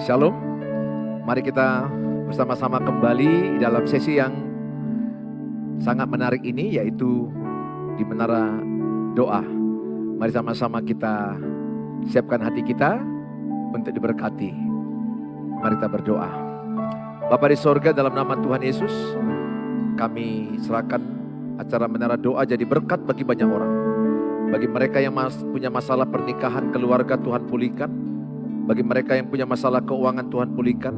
Shalom, mari kita bersama-sama kembali dalam sesi yang sangat menarik ini, yaitu di Menara Doa. Mari sama-sama kita siapkan hati kita untuk diberkati. Mari kita berdoa. Bapa di sorga, dalam nama Tuhan Yesus, kami serahkan acara Menara Doa jadi berkat bagi banyak orang. Bagi mereka yang punya masalah pernikahan, keluarga, Tuhan pulihkan. Bagi mereka yang punya masalah keuangan, Tuhan pulihkan.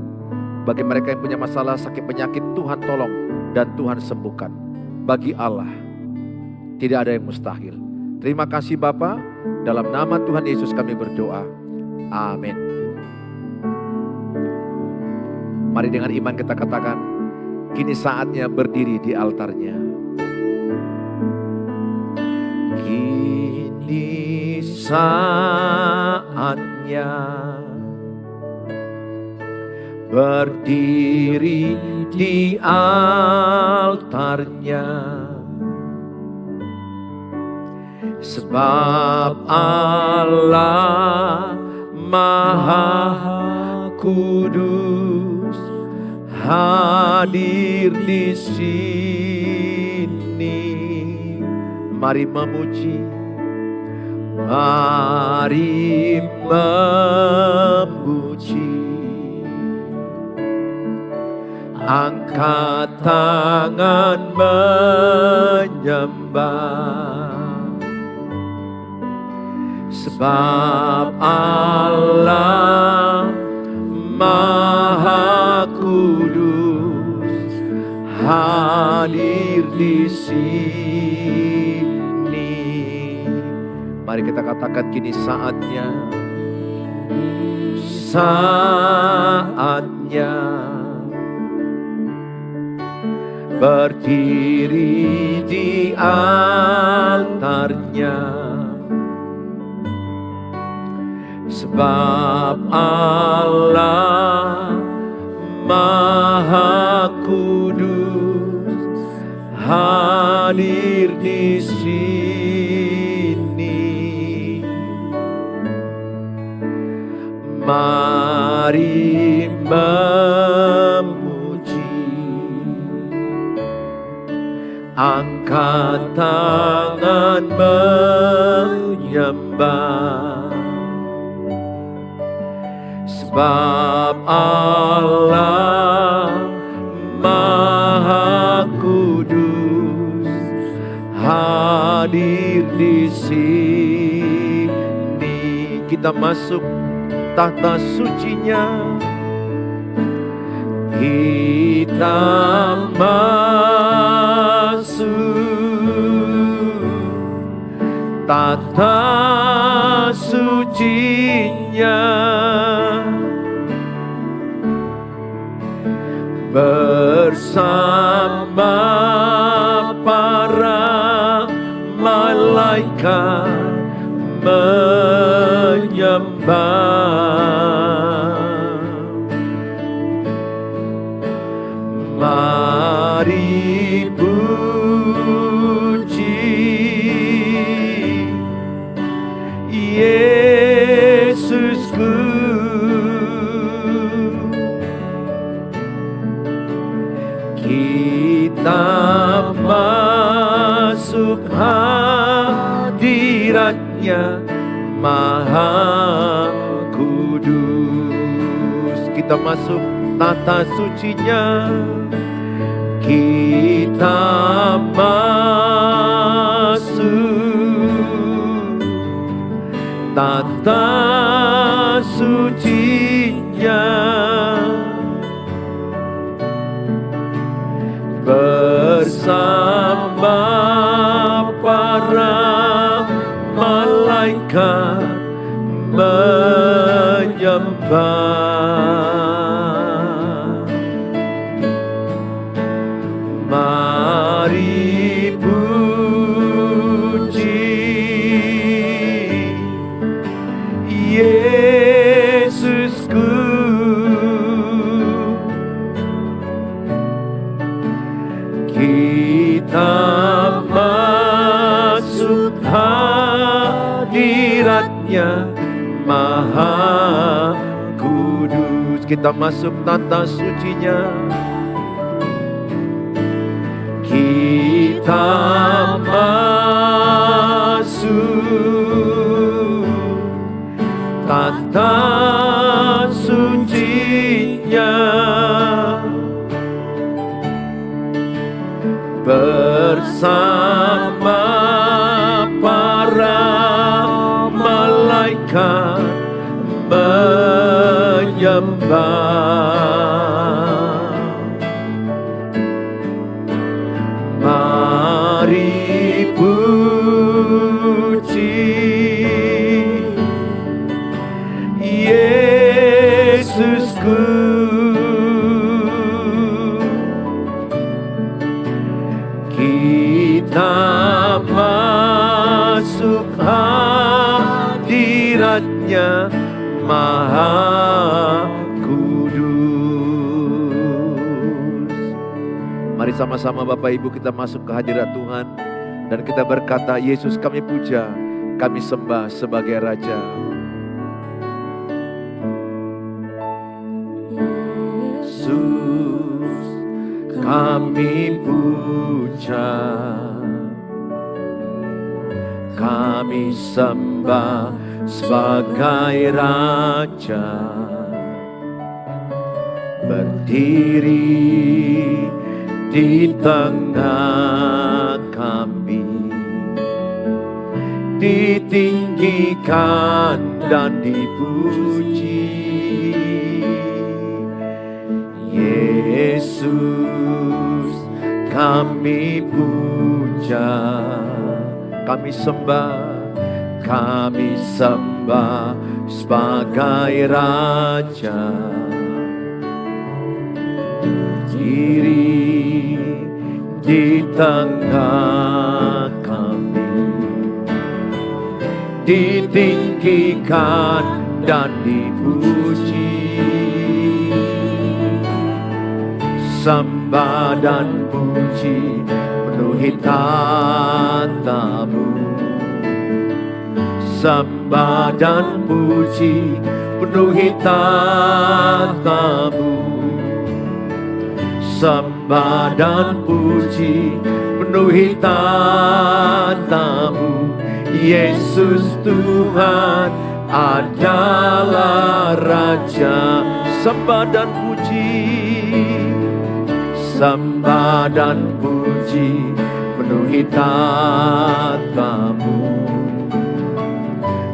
Bagi mereka yang punya masalah sakit penyakit, Tuhan tolong dan Tuhan sembuhkan. Bagi Allah tidak ada yang mustahil. Terima kasih Bapa, dalam nama Tuhan Yesus kami berdoa. Amin. Mari dengan iman kita katakan, kini saatnya berdiri di altarnya. Kini saatnya berdiri di altarnya, sebab Allah Maha Kudus hadir di sini. Mari memuji, mari memuji. Angkat tangan menyembah, sebab Allah Maha Kudus hadir di sini. Mari kita katakan, kini saatnya, saatnya berdiri di altarnya, sebab Allah Maha Kudus hadir di sini. Mari angkat tangan menyembah, sebab Allah Maha Kudus hadir di sini. Kita masuk tahta sucinya, kita masuk tata sucinya, bersama para malaikat menyembah. Mari puji Yesusku, kita masuk hadiratnya Maha Kudus. Kita masuk tata sucinya, kita masuk tata sucinya, bersama para malaikat menyembah. Mari puji Yesusku, kita masuk hadiratnya Maha Kudus. Yesus, kita masuk tata sucinya. Kita masuk tata sucinya, bersama para malaikat menyembah. Mari puji Yesusku, kita masuk hadiratnya Maha Kudus. Mari sama-sama Bapak Ibu kita masuk ke hadirat Tuhan dan kita berkata, Yesus kami puja, kami sembah sebagai Raja. Yesus kami puja, kami sembah sebagai Raja. Berdiri di tengah kami, ditinggikan dan dipuji. Yesus kami puja, kami sembah sebagai Raja. Berdiri di tengah kami, ditinggikan dan dipuji. Sembah dan puji penuhi tatamu. Sembah dan puji penuhi tatamu. Sembah dan puji penuhi tatamu. Yesus Tuhan adalah Raja. Sembah dan puji, sembah dan puji penuhi tatamu.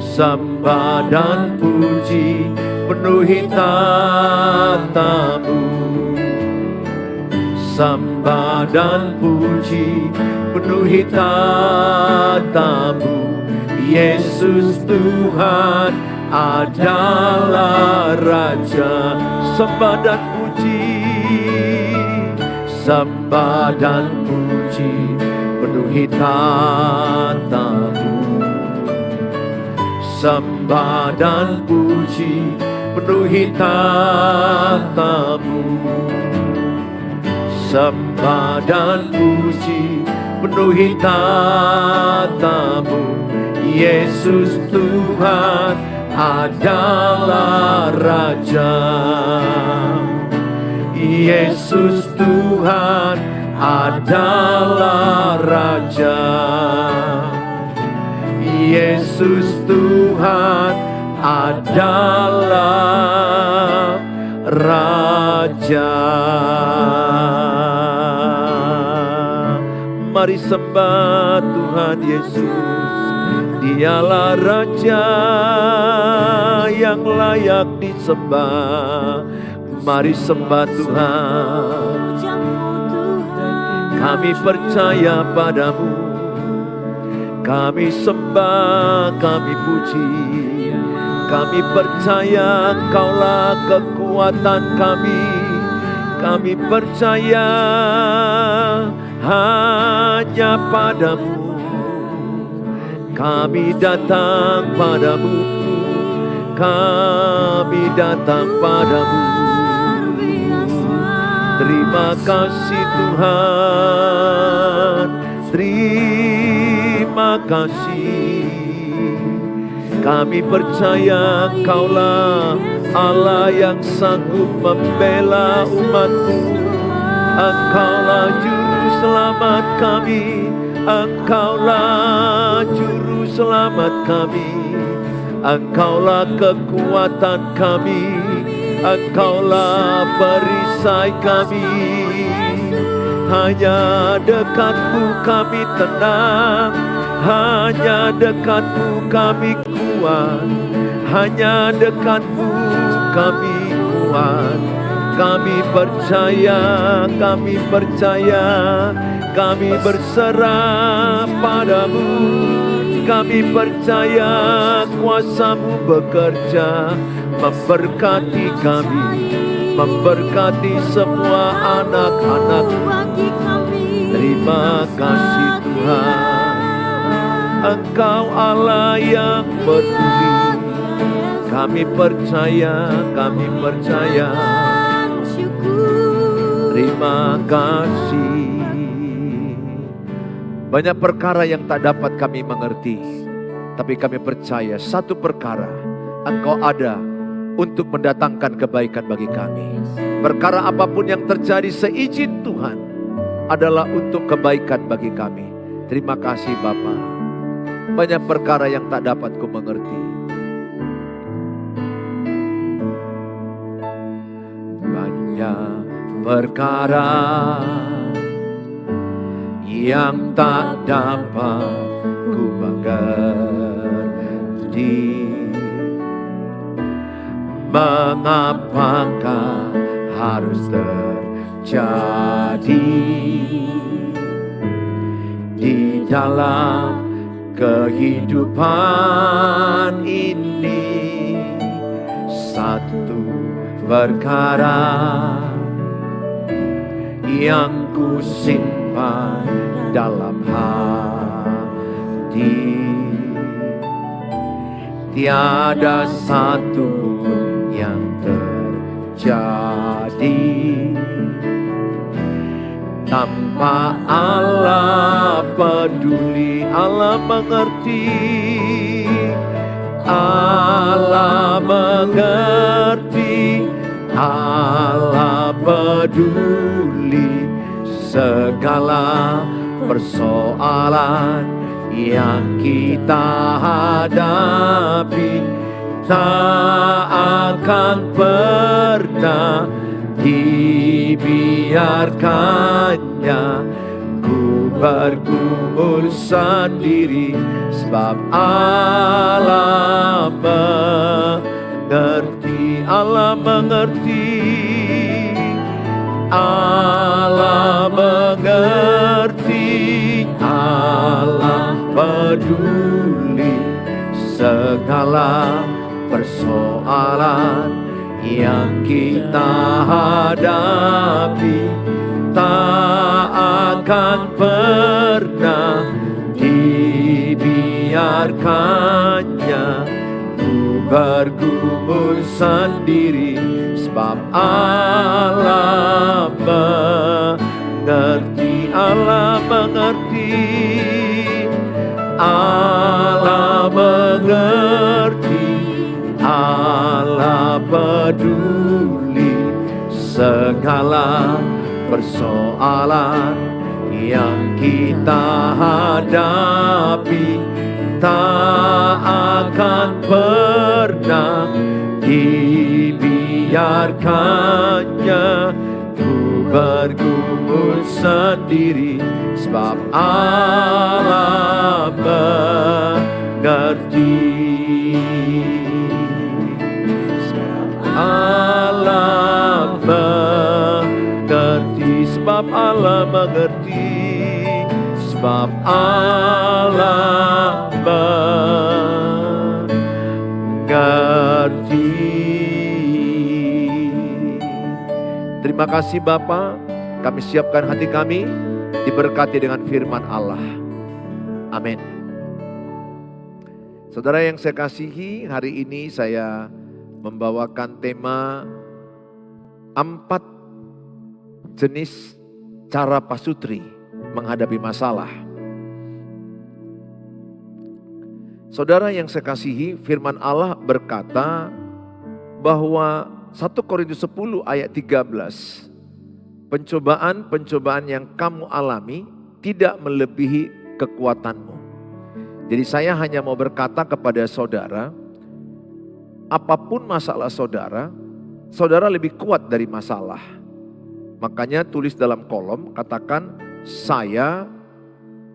Sembah dan puji penuhi tatamu. Sembah dan puji penuhi tatamu. Yesus Tuhan adalah Raja. Sembah dan puji, sembah dan puji penuhi tatamu. Sembah dan puji penuhi tatamu. Sembah dan puji penuhi tatamu. Yesus Tuhan adalah Raja. Yesus Tuhan adalah Raja. Yesus Tuhan adalah Raja. Mari sembah Tuhan Yesus. Dialah Raja yang layak disembah. Mari sembah Tuhan. Kami percaya padamu. Kami sembah, kami puji. Kami percaya Engkaulah kekuatan kami. Kami percaya hanya padamu. Kami datang padamu. Kami datang padamu. Terima kasih Tuhan. Terima kasih. Kami percaya Engkaulah Allah yang sanggup membela umat-Mu. Engkaulah juru selamat kami, Engkaulah juru selamat kami, Engkaulah kekuatan kami, Engkaulah perisai kami. Hanya dekat-Mu kami tenang, hanya dekat-Mu kami kuat, hanya dekat-Mu kami kuat. Kami percaya, kami percaya, kami berserah padamu. Kami percaya kuasa-Mu bekerja, memberkati kami, memberkati semua anak-anak. Terima kasih Tuhan, Engkau Allah yang peduli. Kami percaya, kami percaya. Terima kasih. Banyak perkara yang tak dapat kami mengerti, tapi kami percaya satu perkara, Engkau ada untuk mendatangkan kebaikan bagi kami. Perkara apapun yang terjadi seizin Tuhan adalah untuk kebaikan bagi kami. Terima kasih Bapa. Banyak perkara yang tak dapat ku mengerti. Banyak perkara yang tak dapat ku mengerti. Mengapakah harus terjadi di dalam kehidupan ini? Satu perkara yang ku simpan dalam hati, tiada satu pun yang terjadi tanpa Allah peduli. Allah mengerti, Allah mengerti, Allah peduli segala persoalan yang kita hadapi. Tak akan pernah dibiarkannya ku bergumul sendiri, sebab Allah mengerti, Allah mengerti, Allah mengerti, Allah peduli segala persoalan yang kita hadapi. Tak akan pernah dibiarkannya ku bergumul sendiri, sebab Allah mengerti, Allah mengerti, Allah mengerti, Allah peduli segala persoalan yang kita hadapi. Tak akan pernah dibiarkannya ku bergumul sendiri, sebab Allah mengerti. Allah mengerti, sebab Allah mengerti, sebab Allah mengerti. Terima kasih Bapa, kami siapkan hati kami diberkati dengan firman Allah. Amin. Saudara yang saya kasihi, hari ini saya membawakan tema 4 jenis cara pasutri menghadapi masalah. Saudara yang saya kasihi, firman Allah berkata bahwa 1 Korintus 10 ayat 13, pencobaan-pencobaan yang kamu alami tidak melebihi kekuatanmu. Jadi saya hanya mau berkata kepada saudara, apapun masalah saudara, saudara lebih kuat dari masalah. Makanya tulis dalam kolom, katakan saya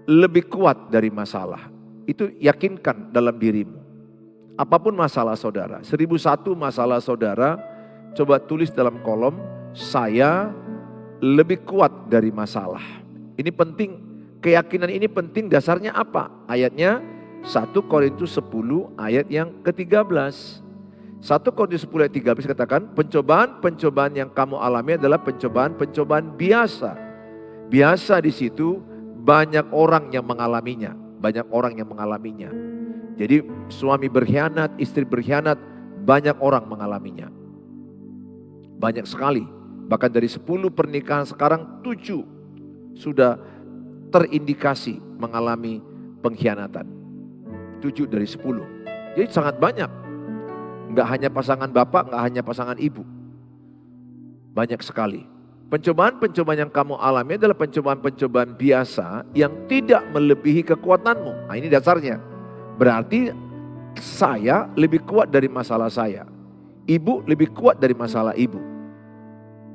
lebih kuat dari masalah. Itu yakinkan dalam dirimu. Apapun masalah saudara, 1001 masalah saudara, coba tulis dalam kolom, saya lebih kuat dari masalah. Ini penting, keyakinan ini penting, dasarnya apa? Ayatnya 1 Korintus 10 ayat yang ke-13. 1 Korintus 10 ayat 13 katakan, pencobaan-pencobaan yang kamu alami adalah pencobaan-pencobaan biasa. Biasa di situ banyak orang yang mengalaminya, banyak orang yang mengalaminya. Jadi suami berkhianat, istri berkhianat, banyak orang mengalaminya. Banyak sekali. Bahkan dari 10 pernikahan sekarang 7 sudah terindikasi mengalami pengkhianatan. 7 dari 10. Jadi sangat banyak. Enggak hanya pasangan bapak, enggak hanya pasangan ibu. Banyak sekali. Pencobaan-pencobaan yang kamu alami adalah pencobaan-pencobaan biasa yang tidak melebihi kekuatanmu. Nah ini dasarnya. Berarti saya lebih kuat dari masalah saya. Ibu lebih kuat dari masalah ibu.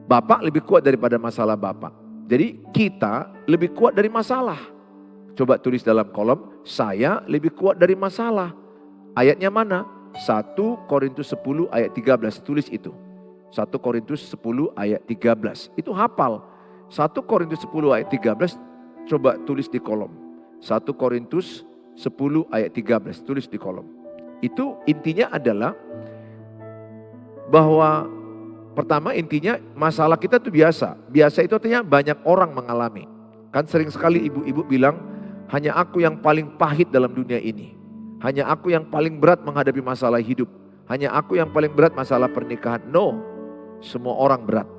Bapak lebih kuat daripada masalah bapak. Jadi kita lebih kuat dari masalah. Coba tulis dalam kolom, saya lebih kuat dari masalah. Ayatnya mana? 1 Korintus 10 ayat 13, tulis itu. 1 Korintus 10 ayat 13, itu hafal. 1 Korintus 10 ayat 13, coba tulis di kolom. 1 Korintus 10 ayat 13, tulis di kolom. Itu intinya adalah bahwa pertama intinya masalah kita itu biasa. Biasa itu artinya banyak orang mengalami. Kan sering sekali ibu-ibu bilang, hanya aku yang paling pahit dalam dunia ini. Hanya aku yang paling berat menghadapi masalah hidup. Hanya aku yang paling berat masalah pernikahan. No, semua orang berat.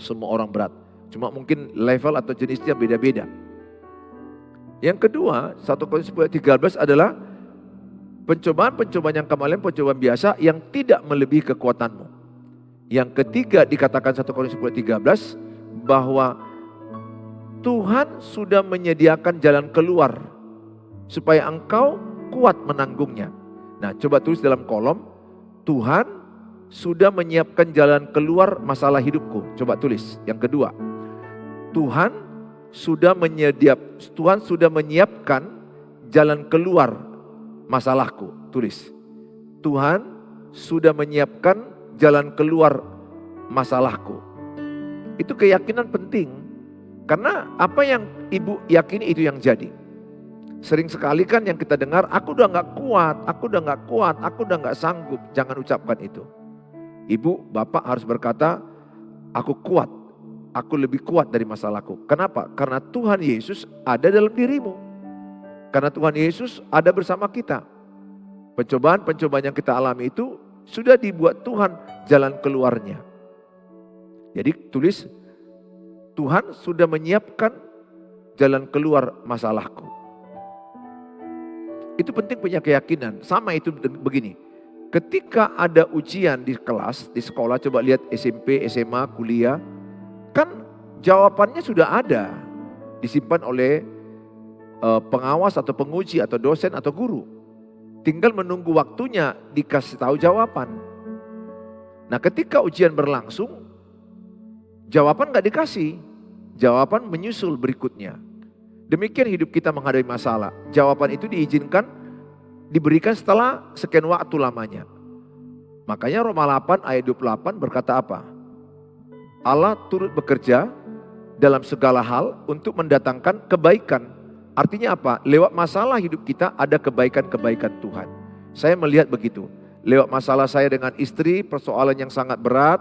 Semua orang berat. Cuma mungkin level atau jenisnya beda-beda. Yang kedua, 1 Korintus 10 ayat 13 adalah pencobaan-pencobaan yang kemarin, pencobaan biasa yang tidak melebihi kekuatanmu. Yang ketiga dikatakan 1 Korintus 10 ayat 13 bahwa Tuhan sudah menyediakan jalan keluar supaya engkau kuat menanggungnya. Nah, coba tulis dalam kolom, Tuhan sudah menyiapkan jalan keluar masalah hidupku. Coba tulis. Yang kedua, Tuhan sudah menyiapkan jalan keluar masalahku. Tulis. Tuhan sudah menyiapkan jalan keluar masalahku. Itu keyakinan penting. Karena apa yang ibu yakini itu yang jadi. Sering sekali kan yang kita dengar, aku udah gak kuat, aku udah gak kuat, aku udah gak sanggup. Jangan ucapkan itu. Ibu, bapak harus berkata, aku kuat. Aku lebih kuat dari masalahku. Kenapa? Karena Tuhan Yesus ada dalam dirimu. Karena Tuhan Yesus ada bersama kita. Pencobaan-pencobaan yang kita alami itu sudah dibuat Tuhan jalan keluarnya. Jadi tulis, Tuhan sudah menyiapkan jalan keluar masalahku. Itu penting punya keyakinan. Sama itu begini. Ketika ada ujian di kelas, di sekolah, coba lihat SMP, SMA, kuliah. Kan jawabannya sudah ada. Disimpan oleh pengawas atau penguji atau dosen atau guru. Tinggal menunggu waktunya dikasih tahu jawaban. Nah ketika ujian berlangsung, jawaban gak dikasih. Jawaban menyusul berikutnya. Demikian hidup kita menghadapi masalah. Jawaban itu diizinkan, diberikan setelah sekian waktu lamanya. Makanya Roma 8 ayat 28 berkata apa? Allah turut bekerja dalam segala hal untuk mendatangkan kebaikan. Artinya apa? Lewat masalah hidup kita ada kebaikan-kebaikan Tuhan. Saya melihat begitu. Lewat masalah saya dengan istri, persoalan yang sangat berat.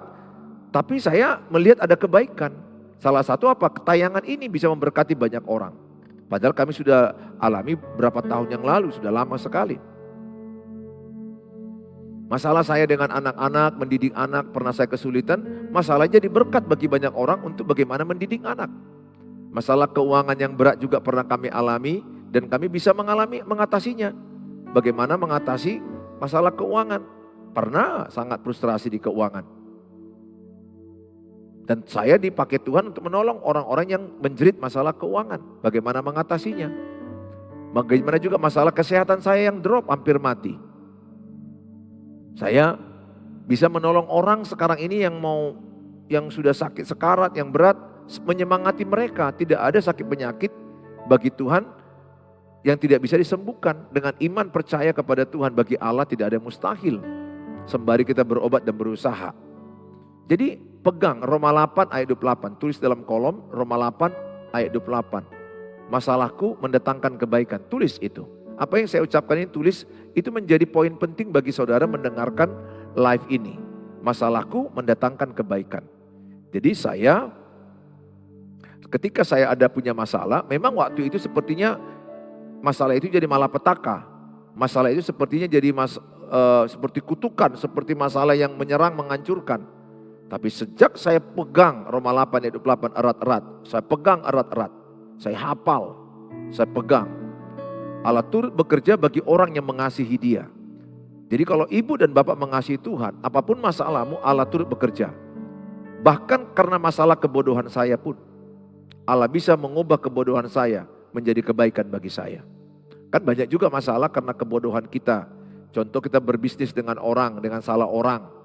Tapi saya melihat ada kebaikan. Salah satu apa? Tayangan ini bisa memberkati banyak orang. Padahal kami sudah alami berapa tahun yang lalu, sudah lama sekali. Masalah saya dengan anak-anak, mendidik anak, pernah saya kesulitan. Masalah jadi berkat bagi banyak orang untuk bagaimana mendidik anak. Masalah keuangan yang berat juga pernah kami alami dan kami bisa mengatasinya. Bagaimana mengatasi masalah keuangan. Pernah sangat frustrasi di keuangan. Dan saya dipakai Tuhan untuk menolong orang-orang yang menjerit masalah keuangan. Bagaimana mengatasinya. Bagaimana juga masalah kesehatan saya yang drop hampir mati. Saya bisa menolong orang sekarang ini yang sudah sakit sekarat, yang berat, menyemangati mereka. Tidak ada sakit penyakit bagi Tuhan yang tidak bisa disembuhkan. Dengan iman percaya kepada Tuhan, bagi Allah tidak ada yang mustahil. Sembari kita berobat dan berusaha. Jadi pegang Roma 8 ayat 28. Tulis dalam kolom Roma 8 ayat 28. Masalahku mendatangkan kebaikan. Tulis itu. Apa yang saya ucapkan ini tulis. Itu menjadi poin penting bagi saudara mendengarkan live ini. Masalahku mendatangkan kebaikan. Jadi ketika saya ada punya masalah, memang waktu itu sepertinya masalah itu jadi malapetaka. Masalah itu sepertinya jadi seperti kutukan, seperti masalah yang menyerang, menghancurkan. Tapi sejak saya pegang Roma 8 ayat 28 erat-erat, saya pegang erat-erat, saya hafal, saya pegang. Allah turut bekerja bagi orang yang mengasihi Dia. Jadi kalau ibu dan bapak mengasihi Tuhan, apapun masalahmu Allah turut bekerja. Bahkan karena masalah kebodohan saya pun, Allah bisa mengubah kebodohan saya menjadi kebaikan bagi saya. Kan banyak juga masalah karena kebodohan kita. Contoh kita berbisnis dengan orang, dengan salah orang.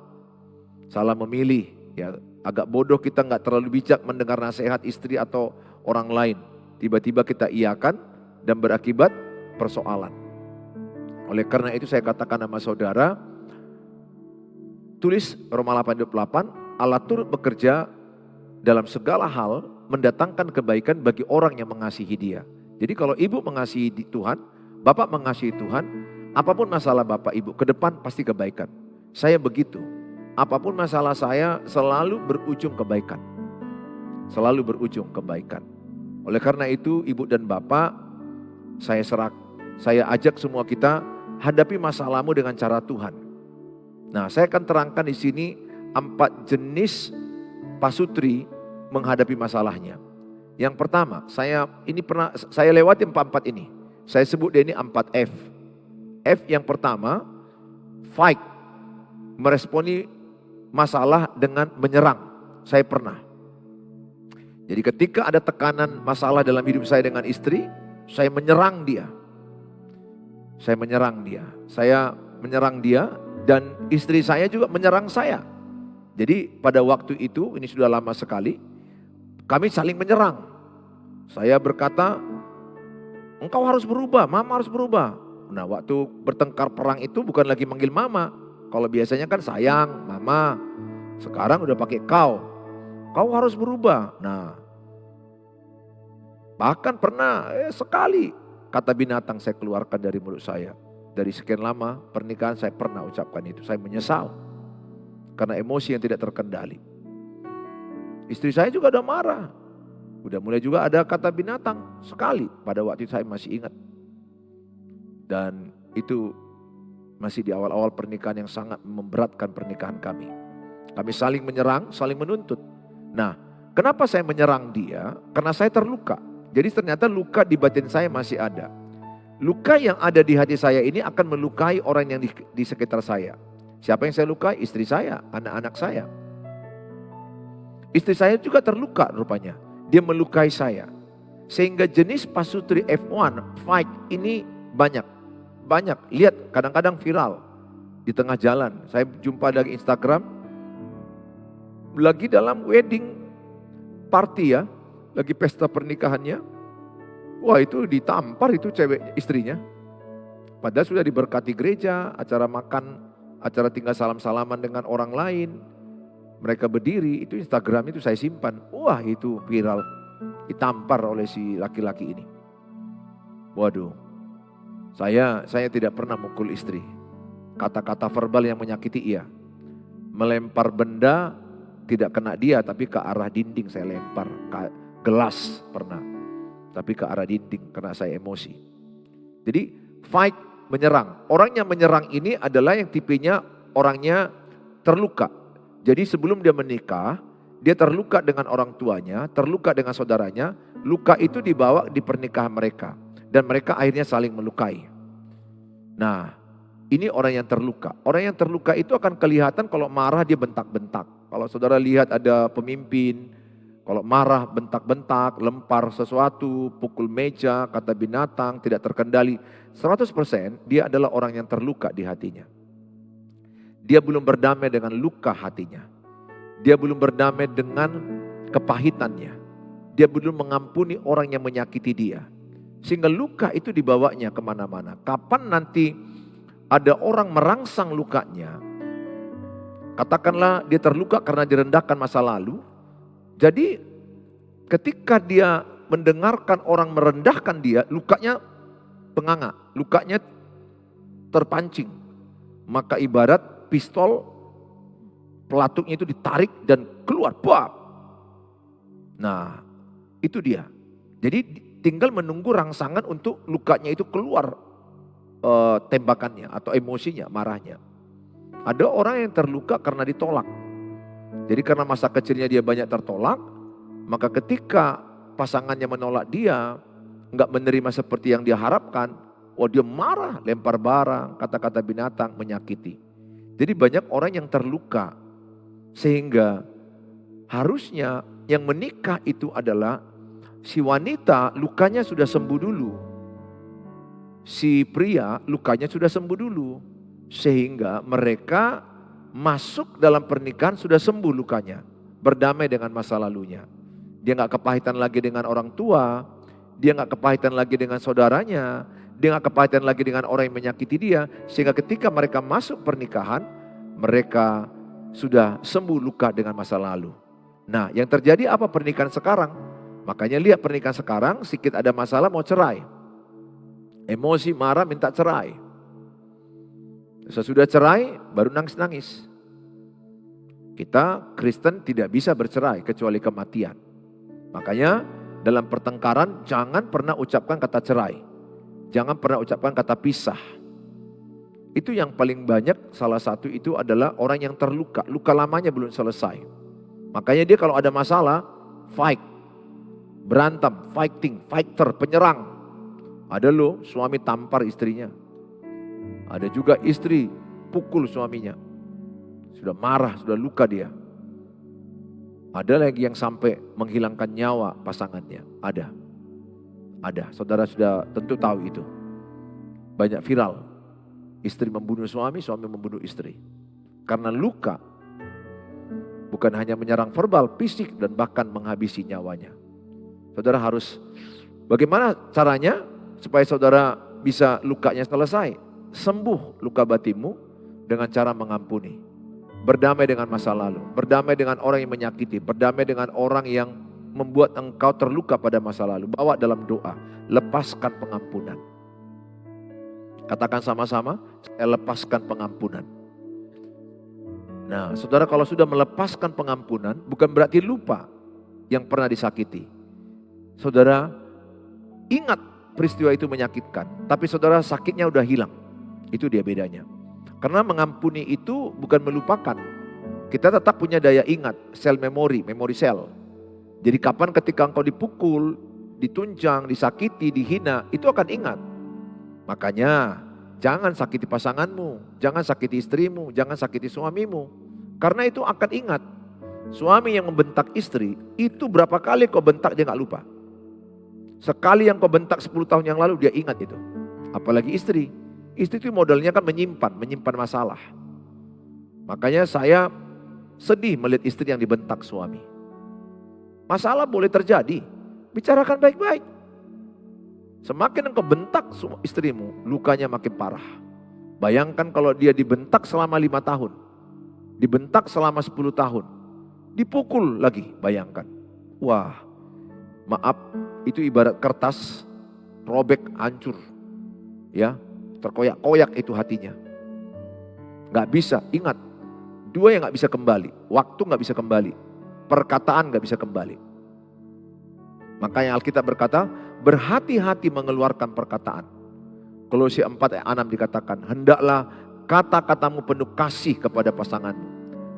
Salah memilih, ya agak bodoh kita nggak terlalu bijak mendengar nasihat istri atau orang lain. Tiba-tiba kita iakan dan berakibat persoalan. Oleh karena itu saya katakan sama saudara, tulis Roma 8:28, Allah turut bekerja dalam segala hal mendatangkan kebaikan bagi orang yang mengasihi Dia. Jadi kalau ibu mengasihi Tuhan, bapak mengasihi Tuhan, apapun masalah bapak ibu ke depan pasti kebaikan. Saya begitu. Apapun masalah saya selalu berujung kebaikan. Selalu berujung kebaikan. Oleh karena itu ibu dan bapak, saya ajak semua kita hadapi masalahmu dengan cara Tuhan. Nah, saya akan terangkan di sini 4 jenis pasutri menghadapi masalahnya. Yang pertama, saya lewati 4 ini. Saya sebut dia ini 4F. F yang pertama, fight, meresponi masalah dengan menyerang. Saya pernah. Jadi ketika ada tekanan masalah dalam hidup saya dengan istri, saya menyerang dia. Saya menyerang dia dan istri saya juga menyerang saya. Jadi pada waktu itu, ini sudah lama sekali, kami saling menyerang. Saya berkata, engkau harus berubah, mama harus berubah. Nah waktu bertengkar perang itu bukan lagi manggil mama. Kalau biasanya kan sayang, mama. Sekarang udah pakai kau. Kau harus berubah. Nah, bahkan pernah sekali kata binatang saya keluarkan dari mulut saya. Dari sekian lama pernikahan saya pernah ucapkan itu. Saya menyesal. Karena emosi yang tidak terkendali. Istri saya juga udah marah. Udah mulai juga ada kata binatang sekali. Pada waktu itu saya masih ingat. Dan itu masih di awal-awal pernikahan yang sangat memberatkan pernikahan kami. Kami saling menyerang, saling menuntut. Nah, kenapa saya menyerang dia? Karena saya terluka. Jadi ternyata luka di batin saya masih ada. Luka yang ada di hati saya ini akan melukai orang yang di sekitar saya. Siapa yang saya lukai? Istri saya, anak-anak saya. Istri saya juga terluka rupanya. Dia melukai saya. Sehingga jenis pasutri F1, fight ini banyak. Lihat kadang-kadang viral. Di tengah jalan, saya jumpa dari Instagram. Lagi dalam wedding party ya. Lagi pesta pernikahannya. Wah itu ditampar itu cewek istrinya. Padahal sudah diberkati gereja, acara makan, acara tinggal salam-salaman dengan orang lain. Mereka berdiri, itu Instagram itu saya simpan. Wah itu viral, ditampar oleh si laki-laki ini. Waduh, saya tidak pernah mukul istri. Kata-kata verbal yang menyakiti iya. Melempar benda tidak kena dia tapi ke arah dinding saya lempar. Gelas pernah, tapi ke arah dinding karena saya emosi. Jadi fight, menyerang. Orang yang menyerang ini adalah yang tipenya orangnya terluka. Jadi sebelum dia menikah, dia terluka dengan orang tuanya, terluka dengan saudaranya. Luka itu dibawa di pernikahan mereka. Dan mereka akhirnya saling melukai. Nah, Ini orang yang terluka. Orang yang terluka itu akan kelihatan kalau marah dia bentak-bentak. Kalau saudara lihat ada pemimpin, kalau marah bentak-bentak, lempar sesuatu, pukul meja, kata binatang, tidak terkendali. 100% dia adalah orang yang terluka di hatinya. Dia belum berdamai dengan luka hatinya. Dia belum berdamai dengan kepahitannya. Dia belum mengampuni orang yang menyakiti dia. Sehingga luka itu dibawanya kemana-mana. Kapan nanti ada orang merangsang lukanya, katakanlah dia terluka karena direndahkan masa lalu. Jadi ketika dia mendengarkan orang merendahkan dia, lukanya penganga, lukanya terpancing. Maka ibarat pistol, pelatuknya itu ditarik dan keluar. Bam. Nah, itu dia. Jadi tinggal menunggu rangsangan untuk lukanya itu keluar tembakannya atau emosinya, marahnya. Ada orang yang terluka karena ditolak. Jadi karena masa kecilnya dia banyak tertolak, maka ketika pasangannya menolak dia, nggak menerima seperti yang dia harapkan, dia marah, lempar barang, kata-kata binatang, menyakiti. Jadi banyak orang yang terluka, sehingga harusnya yang menikah itu adalah si wanita lukanya sudah sembuh dulu. Si pria lukanya sudah sembuh dulu. Sehingga mereka masuk dalam pernikahan sudah sembuh lukanya. Berdamai dengan masa lalunya. Dia gak kepahitan lagi dengan orang tua. Dia gak kepahitan lagi dengan saudaranya. Dia gak kepahitan lagi dengan orang yang menyakiti dia. Sehingga ketika mereka masuk pernikahan, mereka sudah sembuh luka dengan masa lalu. Nah, yang terjadi apa pernikahan sekarang? Makanya lihat pernikahan sekarang, sedikit ada masalah mau cerai. Emosi, marah, minta cerai. Sesudah cerai, baru nangis-nangis. Kita Kristen tidak bisa bercerai kecuali kematian. Makanya dalam pertengkaran jangan pernah ucapkan kata cerai. Jangan pernah ucapkan kata pisah. Itu yang paling banyak, salah satu itu adalah orang yang terluka. Luka lamanya belum selesai. Makanya dia kalau ada masalah, fight. Berantem, fighting, fighter, penyerang. Ada loh suami tampar istrinya. Ada juga istri pukul suaminya. Sudah marah, sudah luka dia. Ada lagi yang sampai menghilangkan nyawa pasangannya. Ada. Saudara sudah tentu tahu itu. Banyak viral. Istri membunuh suami, suami membunuh istri. Karena luka. Bukan hanya menyerang verbal, fisik, dan bahkan menghabisi nyawanya. Saudara harus, bagaimana caranya supaya saudara bisa lukanya selesai? Sembuh luka batinmu dengan cara mengampuni. Berdamai dengan masa lalu. Berdamai dengan orang yang menyakiti. Berdamai dengan orang yang membuat engkau terluka pada masa lalu. Bawa dalam doa. Lepaskan pengampunan. Katakan sama-sama, saya lepaskan pengampunan. Nah, saudara kalau sudah melepaskan pengampunan, bukan berarti lupa yang pernah disakiti. Saudara ingat peristiwa itu menyakitkan, tapi saudara sakitnya udah hilang. Itu dia bedanya. Karena mengampuni itu bukan melupakan. Kita tetap punya daya ingat, sel memori sel. Jadi kapan ketika engkau dipukul, ditunjang, disakiti, dihina, itu akan ingat. Makanya jangan sakiti pasanganmu, jangan sakiti istrimu, jangan sakiti suamimu. Karena itu akan ingat. Suami yang membentak istri, itu berapa kali kau bentak dia gak lupa. Sekali yang kau bentak 10 tahun yang lalu dia ingat itu. Apalagi istri. Istri itu modalnya kan menyimpan masalah. Makanya saya sedih melihat istri yang dibentak suami. Masalah boleh terjadi, bicarakan baik-baik. Semakin engkau bentak istrimu, lukanya makin parah. Bayangkan kalau dia dibentak selama 5 tahun. Dibentak selama 10 tahun. Dipukul lagi, bayangkan. Wah, maaf, itu ibarat kertas robek, hancur. Ya, terkoyak-koyak itu hatinya. Gak bisa, ingat. Dua yang gak bisa kembali. Waktu gak bisa kembali. Perkataan gak bisa kembali. Makanya Alkitab berkata, berhati-hati mengeluarkan perkataan. Kolose 4 ayat 6 dikatakan, hendaklah kata-katamu penuh kasih kepada pasanganmu.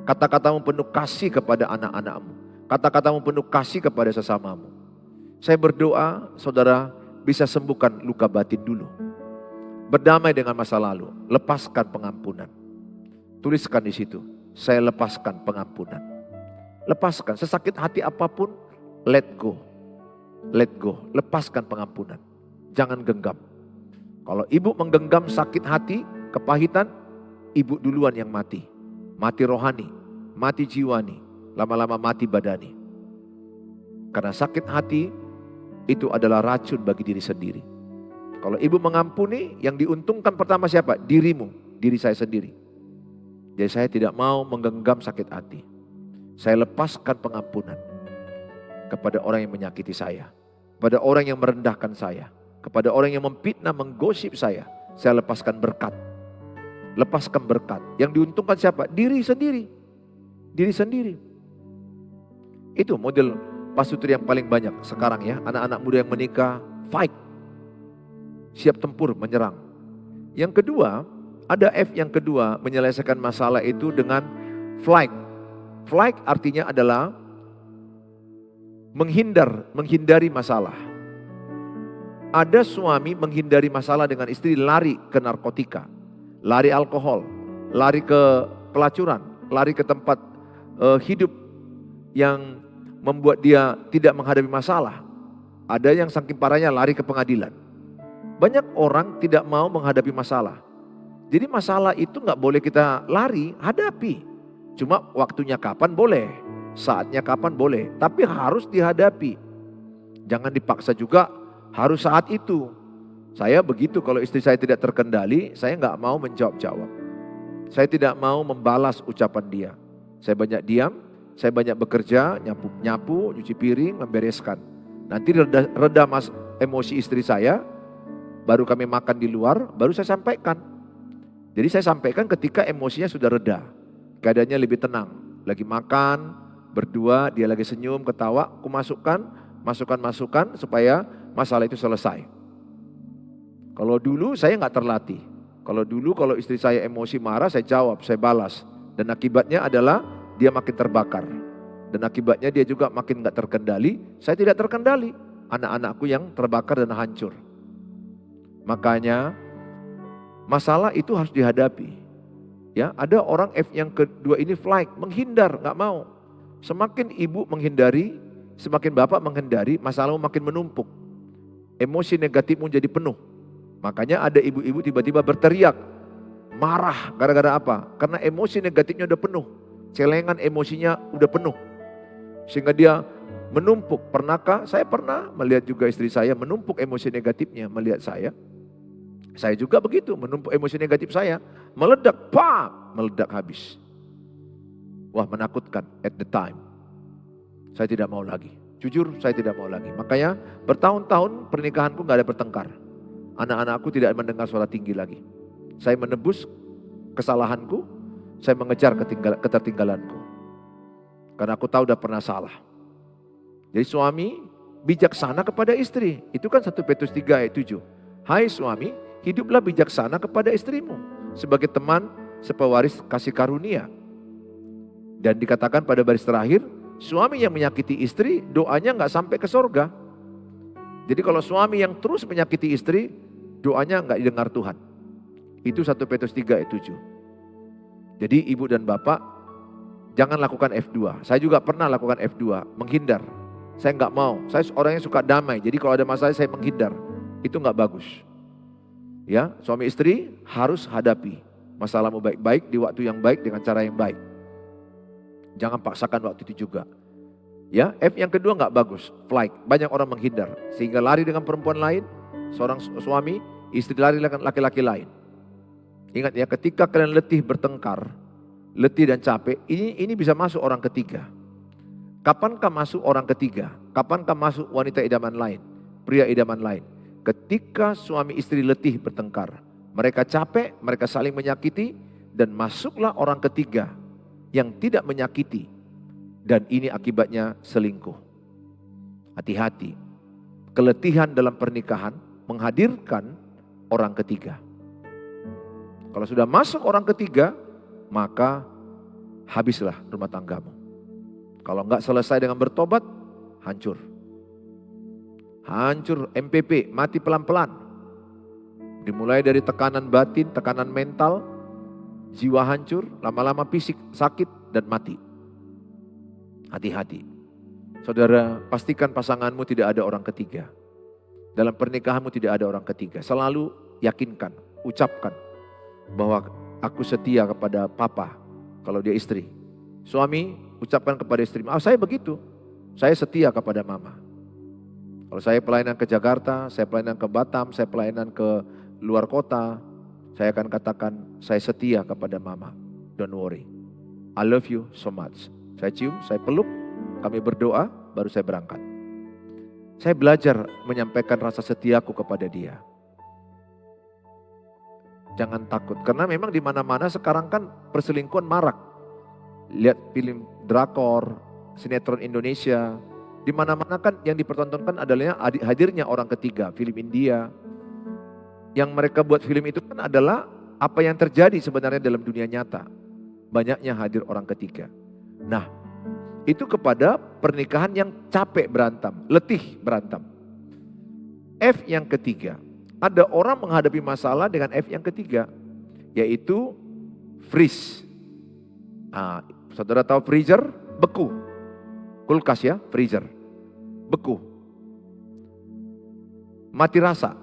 Kata-katamu penuh kasih kepada anak-anakmu. Kata-katamu penuh kasih kepada sesamamu. Saya berdoa saudara bisa sembuhkan luka batin dulu. Berdamai dengan masa lalu, lepaskan pengampunan. Tuliskan di situ, saya lepaskan pengampunan. Lepaskan, sesakit hati apapun, let go. Let go, lepaskan pengampunan. Jangan genggam. Kalau ibu menggenggam sakit hati, kepahitan, ibu duluan yang mati. Mati rohani, mati jiwani, lama-lama mati badani. Karena sakit hati itu adalah racun bagi diri sendiri. Kalau ibu mengampuni, yang diuntungkan pertama siapa? Dirimu, diri saya sendiri. Jadi saya tidak mau menggenggam sakit hati. Saya lepaskan pengampunan kepada orang yang menyakiti saya, kepada orang yang merendahkan saya, kepada orang yang memfitnah, menggosip saya. Saya lepaskan berkat. Lepaskan berkat. Yang diuntungkan siapa? Diri sendiri. Diri sendiri. Itu model pasutri yang paling banyak sekarang ya. Anak-anak muda yang menikah, fight. Siap tempur, menyerang. Yang kedua, ada F yang kedua, menyelesaikan masalah itu dengan flight. Flight artinya adalah menghindari masalah. Ada suami menghindari masalah dengan istri, lari ke narkotika, lari alkohol, lari ke pelacuran, lari ke tempat hidup yang membuat dia tidak menghadapi masalah. Ada yang saking parahnya lari ke pengadilan. Banyak orang tidak mau menghadapi masalah. Jadi masalah itu nggak boleh kita lari, hadapi. Cuma waktunya kapan boleh, saatnya kapan boleh, tapi harus dihadapi. Jangan dipaksa juga harus saat itu. Saya begitu, kalau istri saya tidak terkendali, saya nggak mau menjawab-jawab. Saya tidak mau membalas ucapan dia. Saya banyak diam, saya banyak bekerja, nyapu, nyuci piring, membereskan. Nanti reda emosi istri saya, baru kami makan di luar, baru saya sampaikan. Jadi saya sampaikan ketika emosinya sudah reda, keadaannya lebih tenang. Lagi makan, berdua, dia lagi senyum, ketawa, aku masukkan masukan supaya masalah itu selesai. Kalau dulu saya nggak terlatih. Kalau istri saya emosi marah, saya jawab, saya balas. Dan akibatnya adalah dia makin terbakar. Dan akibatnya dia juga makin nggak terkendali, saya tidak terkendali. Anak-anakku yang terbakar dan hancur. Makanya masalah itu harus dihadapi. Ya, ada orang F yang kedua ini flight, menghindar, nggak mau. Semakin ibu menghindari, semakin bapak menghindari, masalahmu makin menumpuk. Emosi negatifmu jadi penuh. Makanya ada ibu-ibu tiba-tiba berteriak, marah gara-gara apa? Karena emosi negatifnya udah penuh. Celengan emosinya udah penuh. Sehingga dia menumpuk. Pernahkah? Saya pernah melihat juga istri saya menumpuk emosi negatifnya melihat saya. Saya juga begitu, menumpuk emosi negatif saya. Meledak, meledak habis. Wah, menakutkan at the time. Saya tidak mau lagi. Jujur, saya tidak mau lagi. Makanya bertahun-tahun pernikahanku gak ada bertengkar. Anak-anakku tidak mendengar suara tinggi lagi. Saya menebus kesalahanku, saya mengejar ketertinggalanku. Karena aku tahu udah pernah salah. Jadi suami bijaksana kepada istri. Itu kan 1 Petrus 3 ayat 7. Hai suami, hiduplah bijaksana kepada istrimu. Sebagai teman sepewaris kasih karunia. Dan dikatakan pada baris terakhir, suami yang menyakiti istri doanya gak sampai ke surga. Jadi kalau suami yang terus menyakiti istri, doanya gak didengar Tuhan. Itu 1 Petrus 3 ayat 7. Jadi ibu dan bapak jangan lakukan F2. Saya juga pernah lakukan F2, menghindar. Saya gak mau, saya orangnya suka damai. Jadi kalau ada masalah saya menghindar. Itu gak bagus. Ya, suami istri harus hadapi masalahmu baik-baik di waktu yang baik dengan cara yang baik. Jangan paksakan waktu itu juga. Ya, F yang kedua gak bagus, flight. Banyak orang menghindar sehingga lari dengan perempuan lain. Seorang suami, istri lari dengan laki-laki lain. Ingat ya, ketika kalian letih bertengkar, letih dan capek, ini bisa masuk orang ketiga. Kapankah masuk orang ketiga? Kapankah masuk wanita idaman lain, pria idaman lain? Ketika suami istri letih bertengkar, mereka capek, mereka saling menyakiti, dan masuklah orang ketiga yang tidak menyakiti. Dan ini akibatnya selingkuh. Hati-hati, keletihan dalam pernikahan menghadirkan orang ketiga. Kalau sudah masuk orang ketiga, maka habislah rumah tanggamu. Kalau enggak selesai dengan bertobat, hancur. Hancur, MPP, mati pelan-pelan. Dimulai dari tekanan batin, tekanan mental, jiwa hancur, lama-lama fisik sakit dan mati. Hati-hati. Saudara, pastikan pasanganmu tidak ada orang ketiga. Dalam pernikahanmu tidak ada orang ketiga. Selalu yakinkan, ucapkan bahwa aku setia kepada papa kalau dia istri. Suami, ucapkan kepada istri, saya begitu. Saya setia kepada mama. Kalau saya pelayanan ke Jakarta, saya pelayanan ke Batam, saya pelayanan ke luar kota, saya akan katakan, saya setia kepada mama. Don't worry. I love you so much. Saya cium, saya peluk, kami berdoa, baru saya berangkat. Saya belajar menyampaikan rasa setiaku kepada dia. Jangan takut, karena memang di mana-mana sekarang kan perselingkuhan marak. Lihat film drakor, sinetron Indonesia, di mana-mana kan yang dipertontonkan adalah hadirnya orang ketiga, film India. Yang mereka buat film itu kan adalah apa yang terjadi sebenarnya dalam dunia nyata. Banyaknya hadir orang ketiga. Nah, itu kepada pernikahan yang capek berantem, letih berantem. F yang ketiga, ada orang menghadapi masalah dengan F yang ketiga, yaitu freeze. Nah, saudara tahu freezer? Beku. Kulkas ya, freezer. Beku. Mati rasa.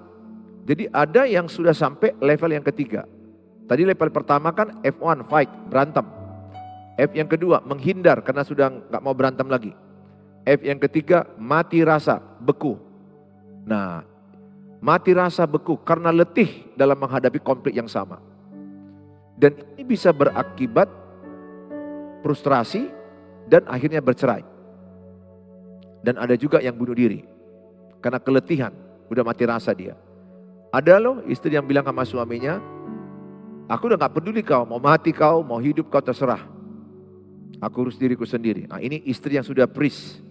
Jadi ada yang sudah sampai level yang ketiga. Tadi level pertama kan F1, fight, berantem. F yang kedua, menghindar karena sudah nggak mau berantem lagi. F yang ketiga, mati rasa, beku. Nah, mati rasa beku karena letih dalam menghadapi konflik yang sama. Dan ini bisa berakibat frustrasi dan akhirnya bercerai. Dan ada juga yang bunuh diri karena keletihan, udah mati rasa dia. Ada loh istri yang bilang sama suaminya, aku udah gak peduli kau, mau mati kau, mau hidup kau terserah. Aku urus diriku sendiri. Nah ini istri yang sudah freeze.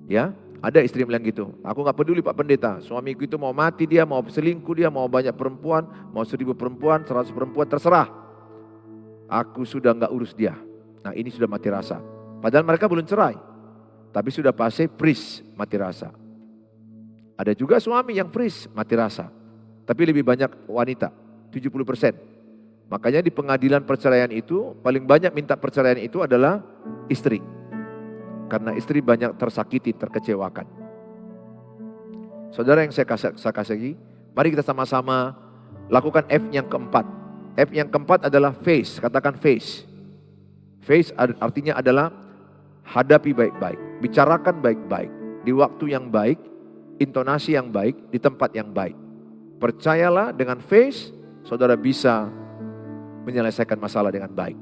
Ya, ada istri yang bilang gitu. Aku gak peduli Pak Pendeta, suamiku itu mau mati dia, mau selingkuh dia, mau banyak perempuan, mau 1000 perempuan, 100 perempuan, terserah. Aku sudah gak urus dia. Nah ini sudah mati rasa. Padahal mereka belum cerai. Tapi sudah fase freeze, mati rasa. Ada juga suami yang freeze, mati rasa. Tapi lebih banyak wanita, 70%. Makanya di pengadilan perceraian itu, paling banyak minta perceraian itu adalah istri. Karena istri banyak tersakiti, terkecewakan. Saudara yang saya kasih, mari kita sama-sama lakukan F yang keempat. F yang keempat adalah face, katakan face. Face artinya adalah hadapi baik-baik, bicarakan baik-baik, di waktu yang baik, intonasi yang baik, di tempat yang baik. Percayalah dengan face, saudara bisa menyelesaikan masalah dengan baik.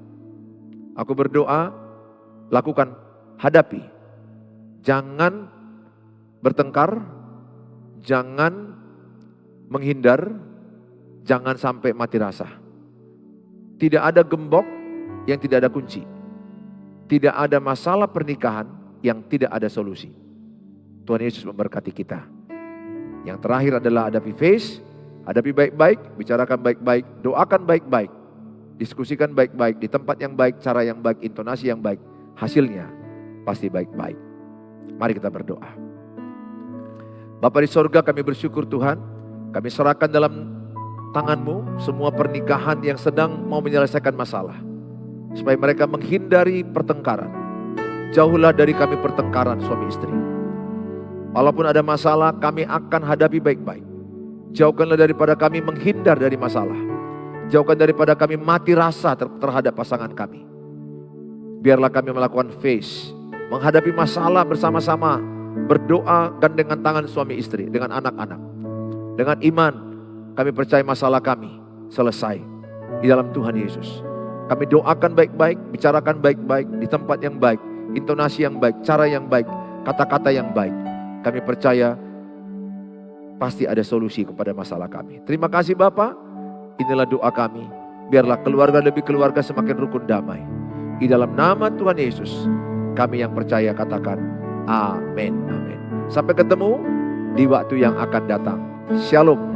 Aku berdoa, lakukan, hadapi. Jangan bertengkar, jangan menghindar, jangan sampai mati rasa. Tidak ada gembok yang tidak ada kunci. Tidak ada masalah pernikahan yang tidak ada solusi. Tuhan Yesus memberkati kita. Yang terakhir adalah hadapi face, hadapi baik-baik, bicarakan baik-baik, doakan baik-baik, diskusikan baik-baik, di tempat yang baik, cara yang baik, intonasi yang baik. Hasilnya pasti baik-baik. Mari kita berdoa. Bapa di sorga, kami bersyukur Tuhan. Kami serahkan dalam tangan-Mu semua pernikahan yang sedang mau menyelesaikan masalah. Supaya mereka menghindari pertengkaran. Jauhlah dari kami pertengkaran suami istri. Walaupun ada masalah, kami akan hadapi baik-baik. Jauhkanlah daripada kami menghindar dari masalah. Jauhkan daripada kami mati rasa terhadap pasangan kami. Biarlah kami melakukan face, menghadapi masalah bersama-sama, berdoa gandengan tangan suami istri dengan anak-anak. Dengan iman, kami percaya masalah kami selesai di dalam Tuhan Yesus. Kami doakan baik-baik, bicarakan baik-baik, di tempat yang baik, intonasi yang baik, cara yang baik, kata-kata yang baik. Kami percaya pasti ada solusi kepada masalah kami. Terima kasih Bapak. Inilah doa kami. Biarlah keluarga demi keluarga semakin rukun damai. Di dalam nama Tuhan Yesus, kami yang percaya katakan amin. Amin. Sampai ketemu di waktu yang akan datang. Shalom.